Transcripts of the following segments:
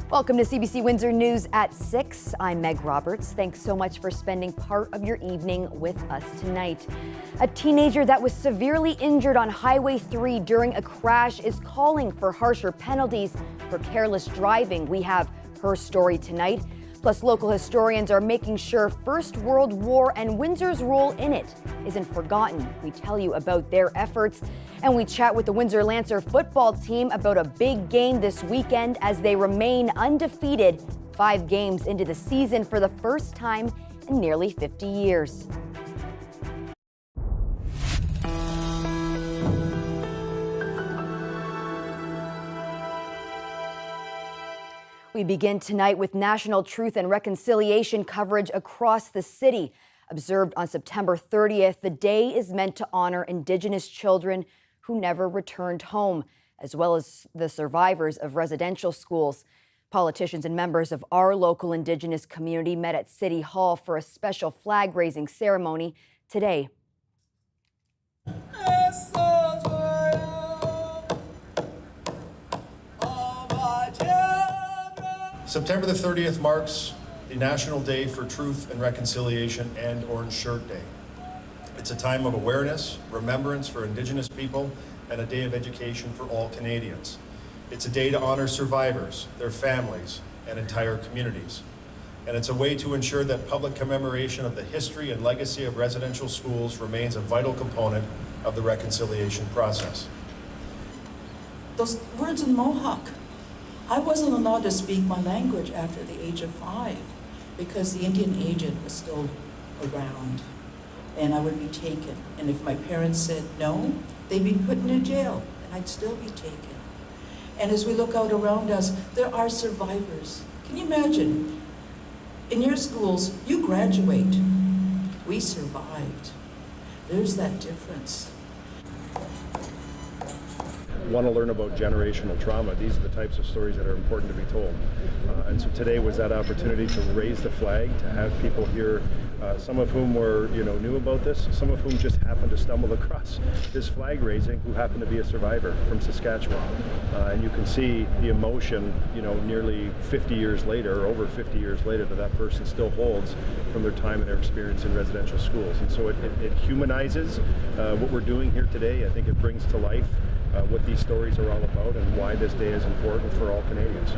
Welcome to CBC Windsor News at 6. I'm Meg Roberts. Thanks so much for spending part of your evening with us tonight. A teenager that was severely injured on Highway 3 during a crash is calling for harsher penalties for careless driving. We have her story tonight. Plus, local historians are making sure First World War and Windsor's role in it isn't forgotten. We tell you about their efforts, and we chat with the Windsor Lancer football team about a big game this weekend as they remain undefeated 5 games into the season for the first time in nearly 50 years. We begin tonight with National Truth and Reconciliation coverage across the city. Observed on September 30th, the day is meant to honor Indigenous children who never returned home, as well as the survivors of residential schools. Politicians and members of our local Indigenous community met at City Hall for a special flag-raising ceremony today. September the 30th marks the National Day for Truth and Reconciliation and Orange Shirt Day. It's a time of awareness, remembrance for Indigenous people, and a day of education for all Canadians. It's a day to honor survivors, their families, and entire communities. And it's a way to ensure that public commemoration of the history and legacy of residential schools remains a vital component of the reconciliation process. Those words in Mohawk. I wasn't allowed to speak my language after the age of 5 because the Indian agent was still around and I would be taken. And if my parents said no, they'd be put into jail and I'd still be taken. And as we look out around us, there are survivors. Can you imagine? In your schools, you graduate. We survived. There's that difference. Want to learn about generational trauma. These are the types of stories that are important to be told. And so today was that opportunity to raise the flag, to have people here, some of whom were, knew about this, some of whom just happened to stumble across this flag raising, who happened to be a survivor from Saskatchewan. And you can see the emotion, nearly 50 years later, or over 50 years later, that person still holds from their time and their experience in residential schools. And so it humanizes what we're doing here today. I think it brings to life what these stories are all about and why this day is important for all Canadians.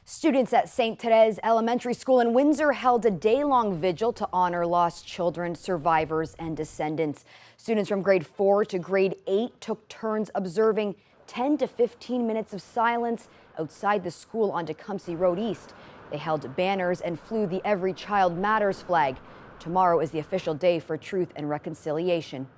Students at St. Therese Elementary School in Windsor held a day-long vigil to honor lost children, survivors, and descendants. Students from grade 4 to grade 8 took turns observing 10 to 15 minutes of silence outside the school on Tecumseh Road East. They held banners and flew the Every Child Matters flag. Tomorrow is the official day for Truth and Reconciliation.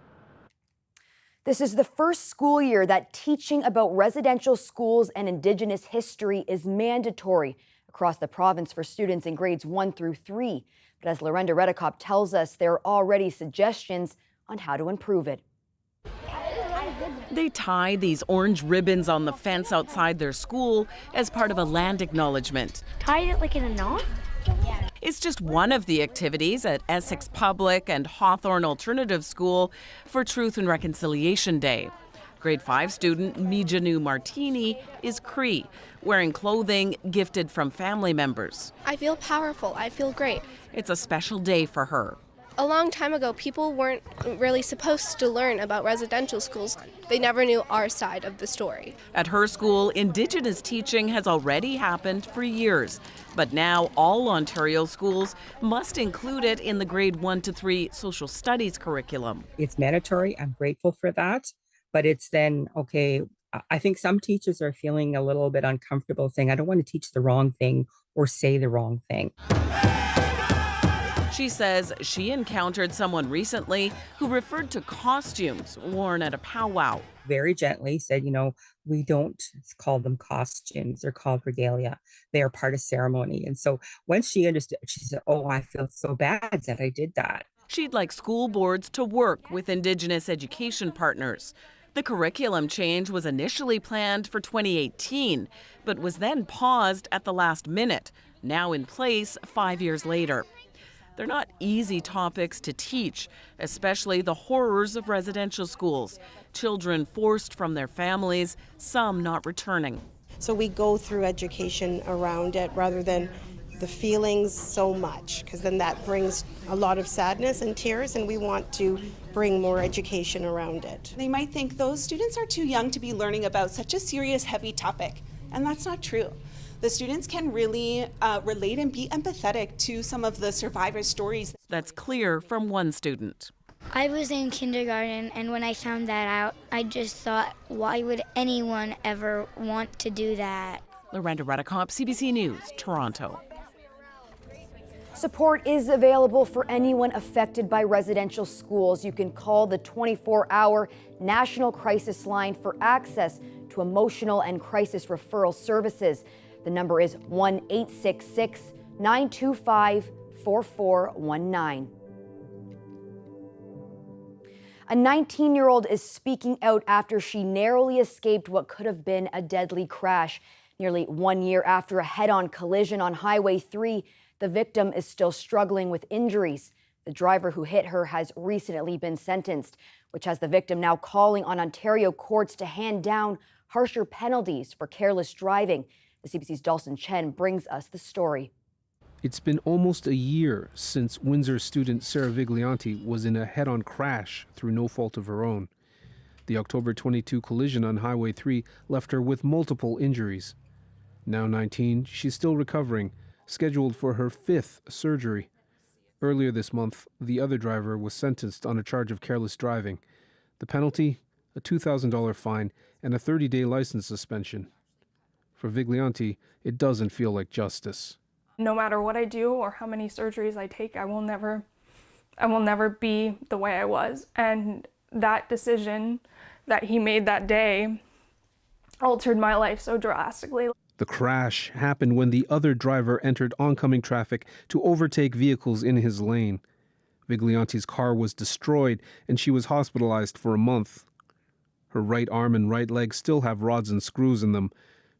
This is the first school year that teaching about residential schools and Indigenous history is mandatory across the province for students in grades 1 through 3. But as Lorenda Redicop tells us, there are already suggestions on how to improve it. They tie these orange ribbons on the fence outside their school as part of a land acknowledgement. Tied it like in a knot? Yeah. It's just one of the activities at Essex Public and Hawthorne Alternative School for Truth and Reconciliation Day. Grade 5 student Mijanu Martini is Cree, wearing clothing gifted from family members. I feel powerful. I feel great. It's a special day for her. A long time ago, people weren't really supposed to learn about residential schools. They never knew our side of the story. At her school, Indigenous teaching has already happened for years. But now all Ontario schools must include it in the grade 1 to 3 social studies curriculum. It's mandatory. I'm grateful for that. But it's then, okay, I think some teachers are feeling a little bit uncomfortable saying, I don't want to teach the wrong thing or say the wrong thing. She says she encountered someone recently who referred to costumes worn at a powwow. Very gently said, we don't call them costumes. They're called regalia. They are part of ceremony. And so once she understood, she said, oh, I feel so bad that I did that. She'd like school boards to work with Indigenous education partners. The curriculum change was initially planned for 2018, but was then paused at the last minute, now in place 5 years later. They're not easy topics to teach, especially the horrors of residential schools, children forced from their families, some not returning. So we go through education around it rather than the feelings so much, because then that brings a lot of sadness and tears, and we want to bring more education around it. They might think those students are too young to be learning about such a serious, heavy topic, and that's not true. The students can really relate and be empathetic to some of the survivors' stories. That's clear from one student. I was in kindergarten, and when I found that out, I just thought, why would anyone ever want to do that? Lorenda Redicop, CBC News, Toronto. Support is available for anyone affected by residential schools. You can call the 24-hour National Crisis Line for access to emotional and crisis referral services. The number is 1-866-925-4419. A 19-year-old is speaking out after she narrowly escaped what could have been a deadly crash. Nearly 1 year after a head-on collision on Highway 3, the victim is still struggling with injuries. The driver who hit her has recently been sentenced, which has the victim now calling on Ontario courts to hand down harsher penalties for careless driving. The CBC's Dawson Chen brings us the story. It's been almost a year since Windsor student Sarah Viglianti was in a head-on crash through no fault of her own. The October 22 collision on Highway 3 left her with multiple injuries. Now 19, she's still recovering, scheduled for her 5th surgery. Earlier this month, the other driver was sentenced on a charge of careless driving. The penalty, a $2,000 fine and a 30-day license suspension. For Viglianti, it doesn't feel like justice. No matter what I do or how many surgeries I take, I will never be the way I was. And that decision that he made that day altered my life so drastically. The crash happened when the other driver entered oncoming traffic to overtake vehicles in his lane. Viglianti's car was destroyed and she was hospitalized for a month. Her right arm and right leg still have rods and screws in them.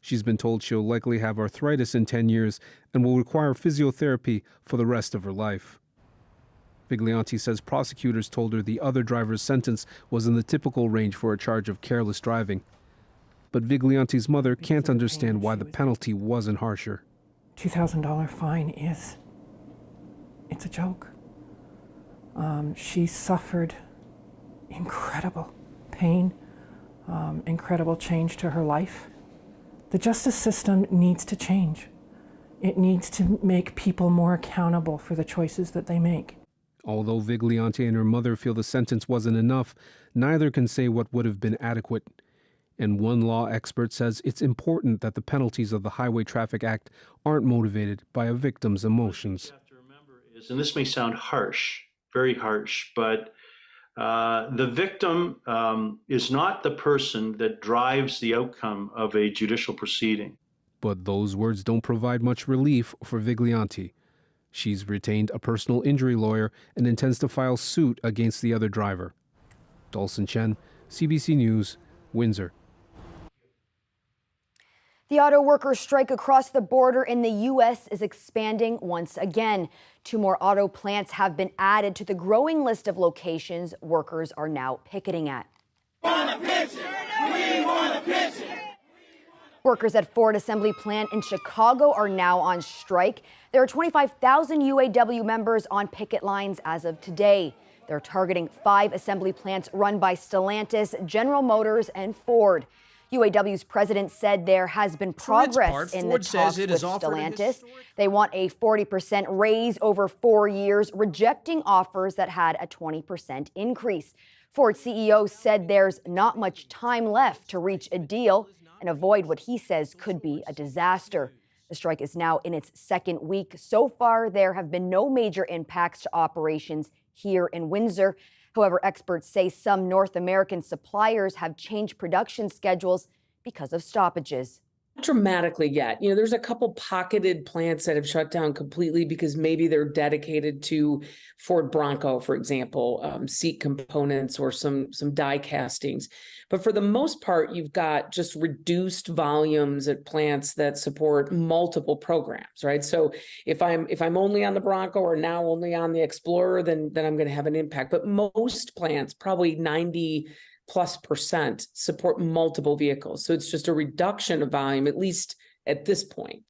She's been told she'll likely have arthritis in 10 years and will require physiotherapy for the rest of her life. Viglianti says prosecutors told her the other driver's sentence was in the typical range for a charge of careless driving. But Viglianti's mother can't understand why the penalty wasn't harsher. $2,000 fine it's a joke. She suffered incredible pain, incredible change to her life. The justice system needs to change. It needs to make people more accountable for the choices that they make. Although Viglianti and her mother feel the sentence wasn't enough, neither can say what would have been adequate. And one law expert says it's important that the penalties of the Highway Traffic Act aren't motivated by a victim's emotions. What you have to remember is, and this may sound harsh, very harsh, but the victim is not the person that drives the outcome of a judicial proceeding. But those words don't provide much relief for Viglianti. She's retained a personal injury lawyer and intends to file suit against the other driver. Dawson Chen, CBC News, Windsor. The auto workers' strike across the border in the U.S. is expanding once again. 2 more auto plants have been added to the growing list of locations workers are now picketing at. Workers at Ford Assembly Plant in Chicago are now on strike. There are 25,000 UAW members on picket lines as of today. They're targeting 5 assembly plants run by Stellantis, General Motors, and Ford. UAW's president said there has been progress in the talks with Stellantis. They want a 40% raise over 4 years, rejecting offers that had a 20% increase. Ford CEO said there's not much time left to reach a deal and avoid what he says could be a disaster. The strike is now in its 2nd week. So far, there have been no major impacts to operations here in Windsor. However, experts say some North American suppliers have changed production schedules because of stoppages. Dramatically yet. There's a couple pocketed plants that have shut down completely because maybe they're dedicated to Ford Bronco, for example, seat components or some die castings. But for the most part, you've got just reduced volumes at plants that support multiple programs, right? So if I'm only on the Bronco or now only on the Explorer, then I'm going to have an impact. But most plants, probably 90 +% support multiple vehicles. So it's just a reduction of volume, at least at this point.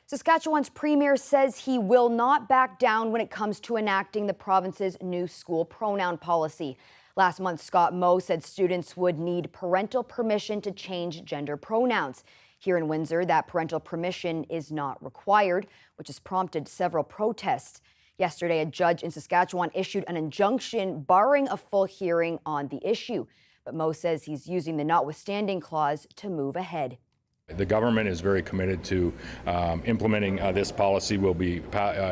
Saskatchewan's premier says he will not back down when it comes to enacting the province's new school pronoun policy. Last month, Scott Moe said students would need parental permission to change gender pronouns. Here in Windsor, that parental permission is not required, which has prompted several protests. Yesterday, a judge in Saskatchewan issued an injunction barring a full hearing on the issue. But Moe says he's using the notwithstanding clause to move ahead. The government is very committed to implementing this policy. We'll be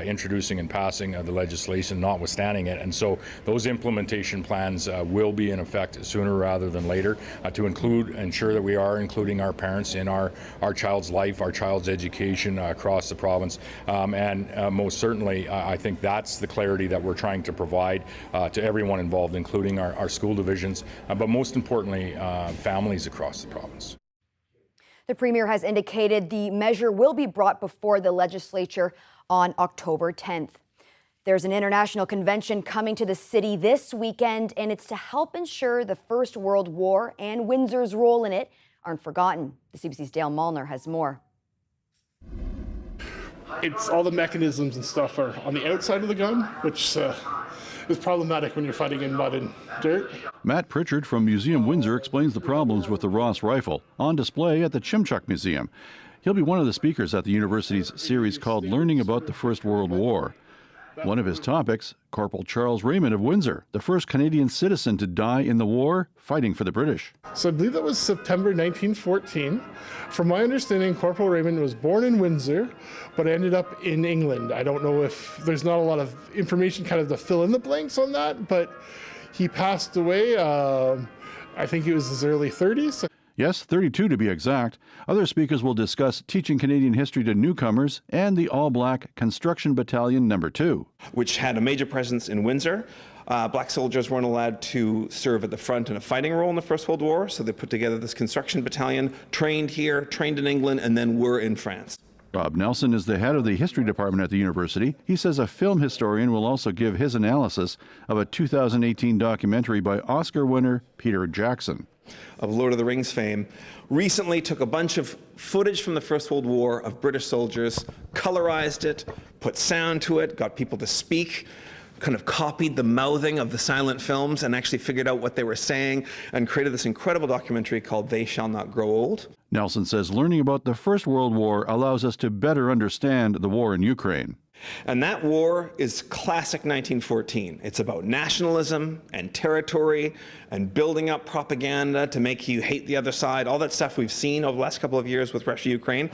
introducing and passing the legislation notwithstanding it. And so those implementation plans will be in effect sooner rather than later to ensure that we are including our parents in our child's life, our child's education across the province. And most certainly, I think that's the clarity that we're trying to provide to everyone involved, including our school divisions, but most importantly, families across the province. The Premier has indicated the measure will be brought before the legislature on October 10th. There's an international convention coming to the city this weekend, and it's to help ensure the First World War and Windsor's role in it aren't forgotten. The CBC's Dale Molnar has more. It's all the mechanisms and stuff are on the outside of the gun, which is problematic when you're fighting in mud and dirt. Matt Pritchard from Museum Windsor explains the problems with the Ross rifle on display at the Chimchuk Museum. He'll be one of the speakers at the university's series called Learning About the First World War. One of his topics, Corporal Charles Raymond of Windsor, the first Canadian citizen to die in the war fighting for the British. So I believe that was September 1914. From my understanding, Corporal Raymond was born in Windsor, but ended up in England. I don't know if there's not a lot of information kind of to fill in the blanks on that, but he passed away, I think it was his early 30s. Yes, 32 to be exact. Other speakers will discuss teaching Canadian history to newcomers and the all-black Construction Battalion No. 2. Which had a major presence in Windsor. Black soldiers weren't allowed to serve at the front in a fighting role in the First World War, so they put together this Construction Battalion, trained here, trained in England, and then were in France. Rob Nelson is the head of the history department at the university. He says a film historian will also give his analysis of a 2018 documentary by Oscar winner Peter Jackson. Of Lord of the Rings fame, recently took a bunch of footage from the First World War of British soldiers, colorized it, put sound to it, got people to speak, kind of copied the mouthing of the silent films and actually figured out what they were saying and created this incredible documentary called They Shall Not Grow Old. Nelson says learning about the First World War allows us to better understand the war in Ukraine. And that war is classic 1914. It's about nationalism and territory and building up propaganda to make you hate the other side, all that stuff we've seen over the last couple of years with Russia-Ukraine.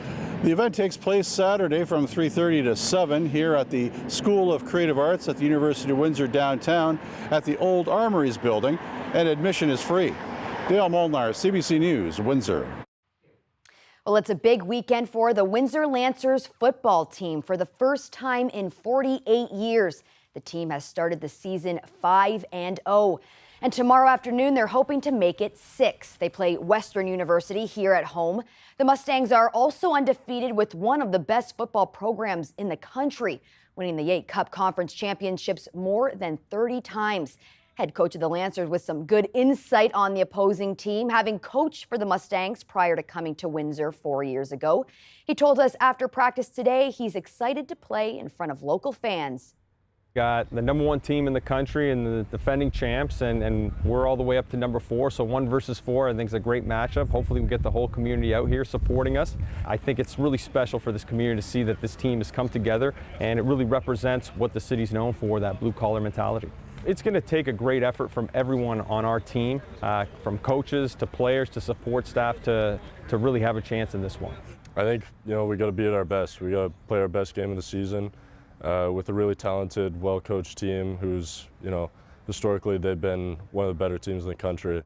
The event takes place Saturday from 3:30 to 7 here at the School of Creative Arts at the University of Windsor downtown at the Old Armories building, and admission is free. Dale Molnar, CBC News, Windsor. Well, it's a big weekend for the Windsor Lancers football team. For the first time in 48 years, the team has started the season 5-0. And tomorrow afternoon, they're hoping to make it 6. They play Western University here at home. The Mustangs are also undefeated with one of the best football programs in the country, winning the 8 Cup Conference championships more than 30 times. Head coach of the Lancers with some good insight on the opposing team, having coached for the Mustangs prior to coming to Windsor 4 years ago. He told us after practice today he's excited to play in front of local fans. Got the #1 team in the country and the defending champs, and we're all the way up to #4, so 1 versus 4 I think is a great matchup. Hopefully we get the whole community out here supporting us. I think it's really special for this community to see that this team has come together, and it really represents what the city's known for, that blue-collar mentality. It's going to take a great effort from everyone on our team, from coaches to players to support staff to really have a chance in this one. I think, we got to be at our best. We got to play our best game of the season with a really talented, well-coached team who's, historically they've been one of the better teams in the country.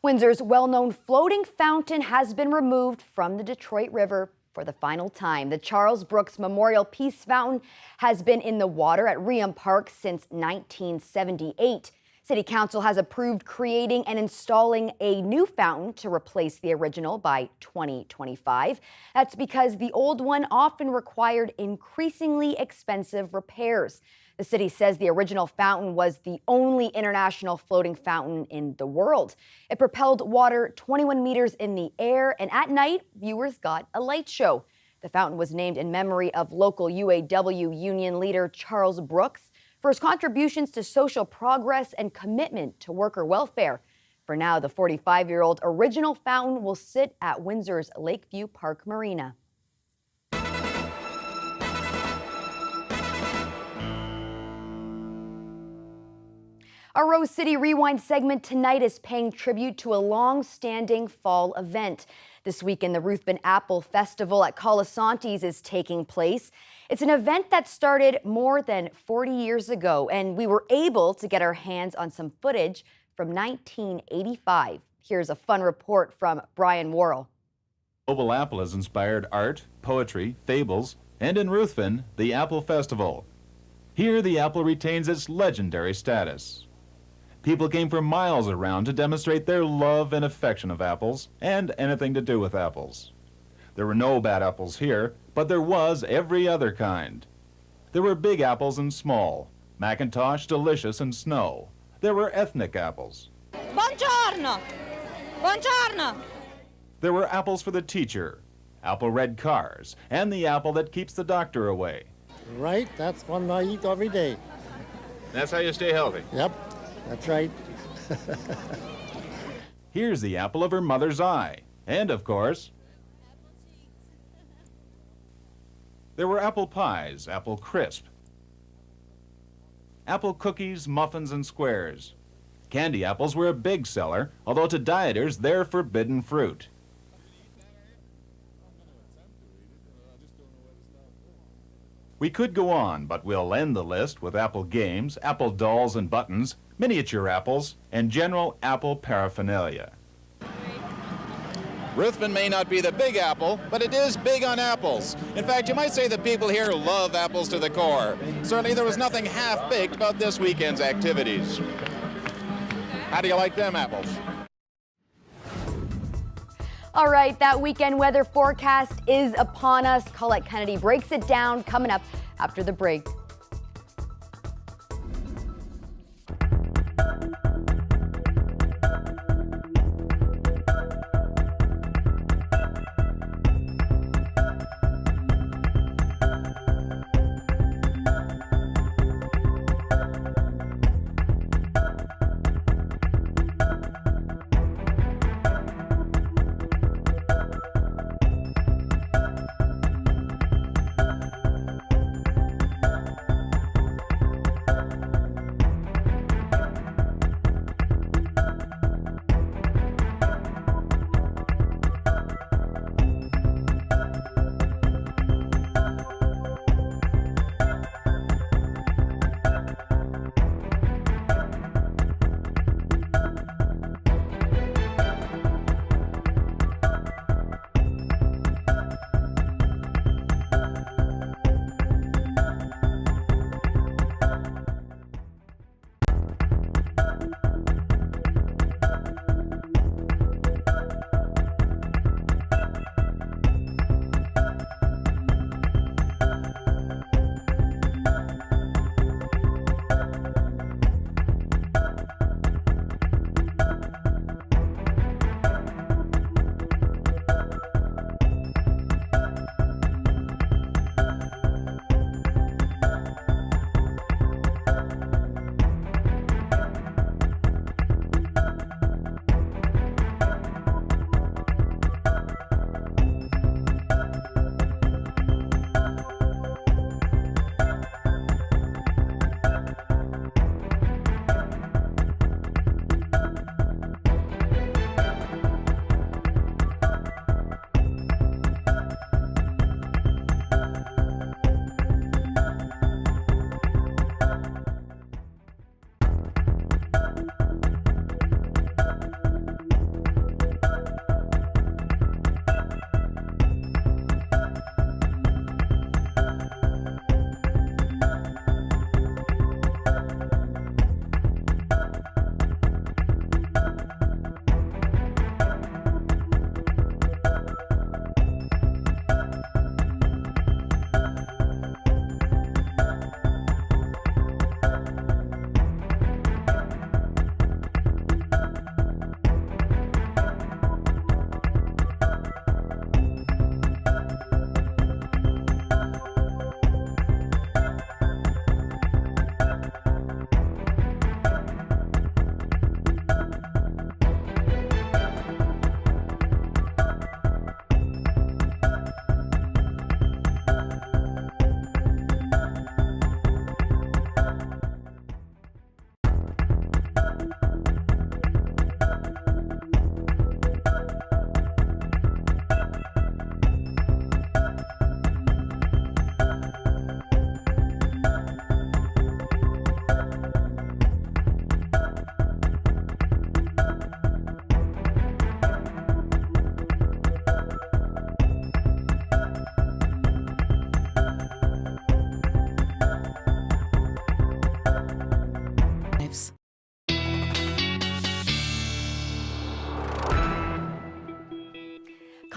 Windsor's well-known floating fountain has been removed from the Detroit River for the final time. The Charles Brooks Memorial Peace Fountain has been in the water at Reham Park since 1978. City Council has approved creating and installing a new fountain to replace the original by 2025. That's because the old one often required increasingly expensive repairs. The city says the original fountain was the only international floating fountain in the world. It propelled water 21 meters in the air, and at night, viewers got a light show. The fountain was named in memory of local UAW union leader Charles Brooks for his contributions to social progress and commitment to worker welfare. For now, the 45-year-old original fountain will sit at Windsor's Lakeview Park Marina. Our Rose City Rewind segment tonight is paying tribute to a long-standing fall event. This weekend, the Ruthven Apple Festival at Colasantes is taking place. It's an event that started more than 40 years ago, and we were able to get our hands on some footage from 1985. Here's a fun report from Brian Worrell. Global Apple has inspired art, poetry, fables, and in Ruthven, the Apple Festival. Here, the apple retains its legendary status. People came from miles around to demonstrate their love and affection of apples and anything to do with apples. There were no bad apples here, but there was every other kind. There were big apples and small, Macintosh, Delicious, and Snow. There were ethnic apples. Buongiorno! Buongiorno! There were apples for the teacher, apple red cars, and the apple that keeps the doctor away. Right, that's one I eat every day. That's how you stay healthy. Yep, that's right. Here's the apple of her mother's eye. And, of course, there were apple pies, apple crisp, apple cookies, muffins, and squares. Candy apples were a big seller, although to dieters, they're forbidden fruit. We could go on, but we'll end the list with apple games, apple dolls and buttons, miniature apples, and general apple paraphernalia. Ruthven may not be the big apple, but it is big on apples. In fact, you might say the people here love apples to the core. Certainly there was nothing half-baked about this weekend's activities. How do you like them apples? All right, that weekend weather forecast is upon us. Colette Kennedy breaks it down coming up after the break.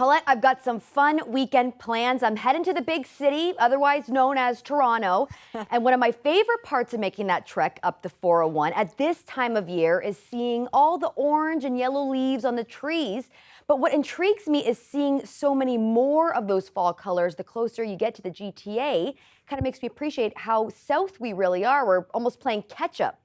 Colette, I've got some fun weekend plans. I'm heading to the big city, otherwise known as Toronto. And one of my favorite parts of making that trek up the 401 at this time of year is seeing all the orange and yellow leaves on the trees. But what intrigues me is seeing so many more of those fall colors the closer you get to the GTA. Kind of makes me appreciate how south we really are. We're almost playing catch up.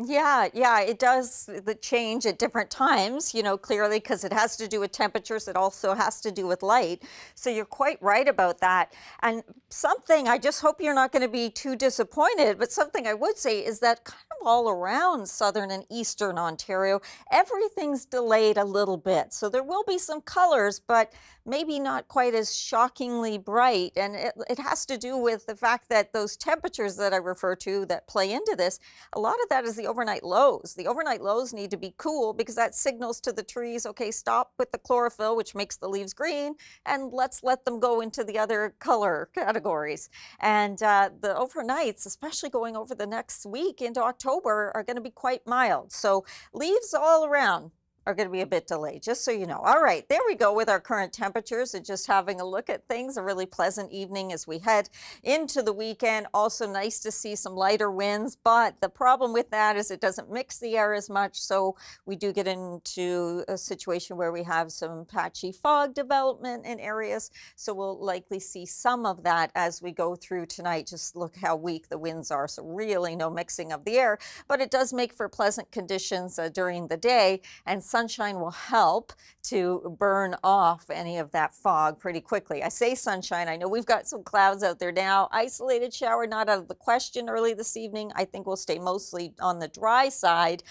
Yeah, it does the change at different times, clearly because it has to do with temperatures. It also has to do with light. So you're quite right about that. And something, I just hope you're not going to be too disappointed, but something I would say is that kind of all around southern and eastern Ontario, everything's delayed a little bit. So there will be some colors, but maybe not quite as shockingly bright. And it has to do with the fact that those temperatures that I refer to that play into this, a lot of that is the overnight lows. The overnight lows need to be cool because that signals to the trees, okay, stop with the chlorophyll, which makes the leaves green, and let's let them go into the other color categories. And the overnights, especially going over the next week into October, are going to be quite mild. So leaves all around are going to be a bit delayed, just so you know. All right, there we go with our current temperatures and just having a look at things. A really pleasant evening as we head into the weekend. Also nice to see some lighter winds, but the problem with that is it doesn't mix the air as much, so we do get into a situation where we have some patchy fog development in areas, so we'll likely see some of that as we go through tonight. Just look how weak the winds are, so really no mixing of the air, but it does make for pleasant conditions during the day, and sunshine will help to burn off any of that fog pretty quickly. I say sunshine, I know we've got some clouds out there now. Isolated shower not out of the question early this evening. I think we'll stay mostly on the dry side.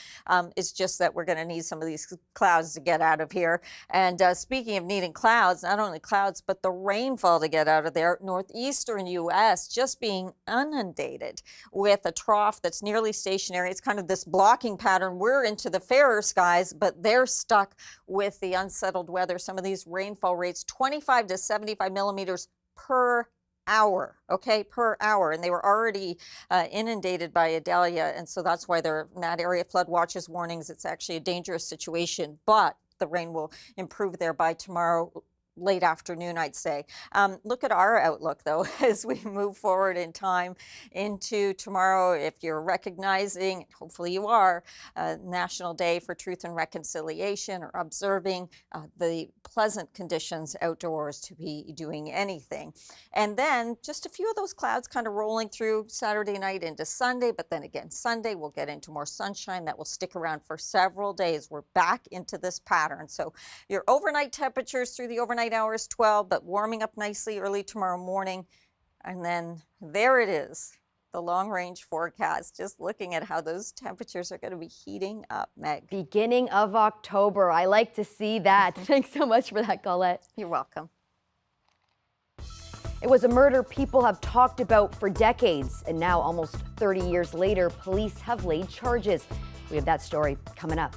It's just that we're going to need some of these clouds to get out of here. And speaking of needing clouds, not only clouds, but the rainfall to get out of there. Northeastern U.S. just being inundated with a trough that's nearly stationary. It's kind of this blocking pattern. We're into the fairer skies, but they're stuck with the unsettled weather. Some of these rainfall rates, 25 to 75 millimeters per hour, okay, per hour. And they were already inundated by Idalia. And so that's why they're in that area. Flood watches, warnings. It's actually a dangerous situation, but the rain will improve there by tomorrow late afternoon, I'd say. Look at our outlook, though, as we move forward in time into tomorrow. If you're recognizing, hopefully you are, National Day for Truth and Reconciliation, or observing the pleasant conditions outdoors to be doing anything. And then just a few of those clouds kind of rolling through Saturday night into Sunday, but then again, Sunday we'll get into more sunshine that will stick around for several days. We're back into this pattern. So your overnight temperatures through the overnight hours, 12, but warming up nicely early tomorrow morning. And then there it is, the long range forecast, just looking at how those temperatures are going to be heating up, Meg. Beginning of October. I like to see that. Thanks so much for that, Colette. You're welcome. It was a murder people have talked about for decades, and now almost 30 years later, police have laid charges. We have that story coming up.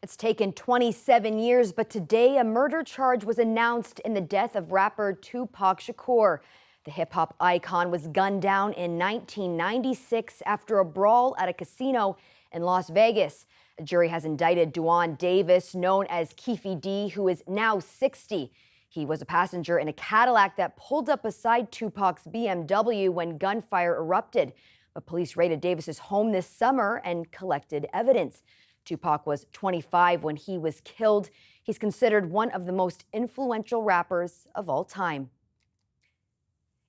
It's taken 27 years, but today a murder charge was announced in the death of rapper Tupac Shakur. The hip-hop icon was gunned down in 1996 after a brawl at a casino in Las Vegas. A jury has indicted Duane Davis, known as Keefe D, who is now 60. He was a passenger in a Cadillac that pulled up beside Tupac's BMW when gunfire erupted. But police raided Davis's home this summer and collected evidence. Tupac was 25 when he was killed. He's considered one of the most influential rappers of all time.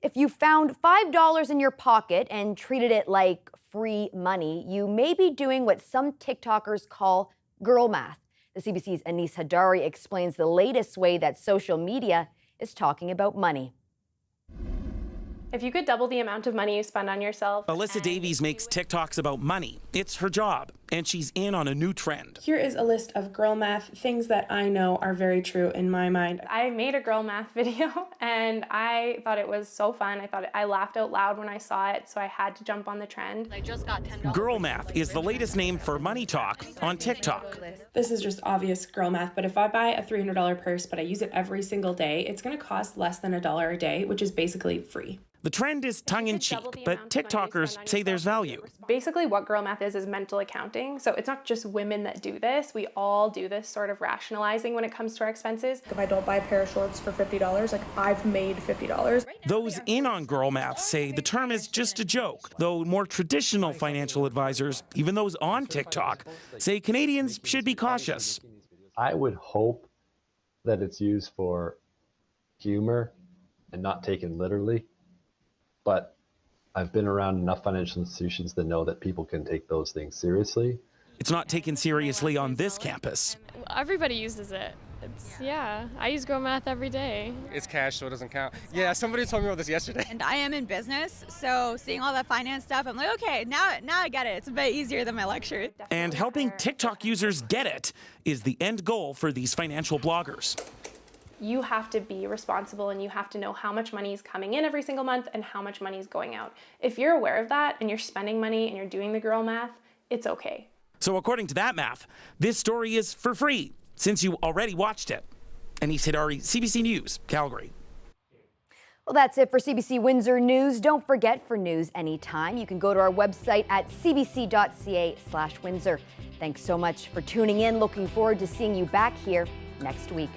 If you found $5 in your pocket and treated it like free money, you may be doing what some TikTokers call girl math. The CBC's Anis Hadari explains the latest way that social media is talking about money. If you could double the amount of money you spend on yourself. Alyssa Davies makes TikToks about money. It's her job, and she's in on a new trend. Here is a list of girl math, things that I know are very true in my mind. I made a girl math video, and I thought it was so fun. I laughed out loud when I saw it, so I had to jump on the trend. I just got $10. Girl math is the latest name for money talk on TikTok. This is just obvious girl math, but if I buy a $300 purse, but I use it every single day, it's going to cost less than $1 a day, which is basically free. The trend is tongue-in-cheek, but TikTokers say there's value. Basically what girl math is mental accounting. So it's not just women that do this. We all do this sort of rationalizing when it comes to our expenses. If I don't buy a pair of shorts for $50, like I've made $50. Those in on girl math say the term is just a joke, though more traditional financial advisors, even those on TikTok, say Canadians should be cautious. I would hope that it's used for humor and not taken literally. But I've been around enough financial institutions that know that people can take those things seriously. It's not taken seriously on this campus. Everybody uses it. Yeah, I use girl math every day. It's cash, so it doesn't count. Yeah, somebody told me about this yesterday. And I am in business, so seeing all that finance stuff, I'm like, okay, now I get it. It's a bit easier than my lecture. And helping TikTok users get it is the end goal for these financial bloggers. You have to be responsible and you have to know how much money is coming in every single month and how much money is going out. If you're aware of that and you're spending money and you're doing the girl math, it's okay. So according to that math, this story is for free since you already watched it. Anis Hadari, CBC News, Calgary. Well, that's it for CBC Windsor News. Don't forget, for news anytime, you can go to our website at cbc.ca/Windsor. Thanks so much for tuning in. Looking forward to seeing you back here next week.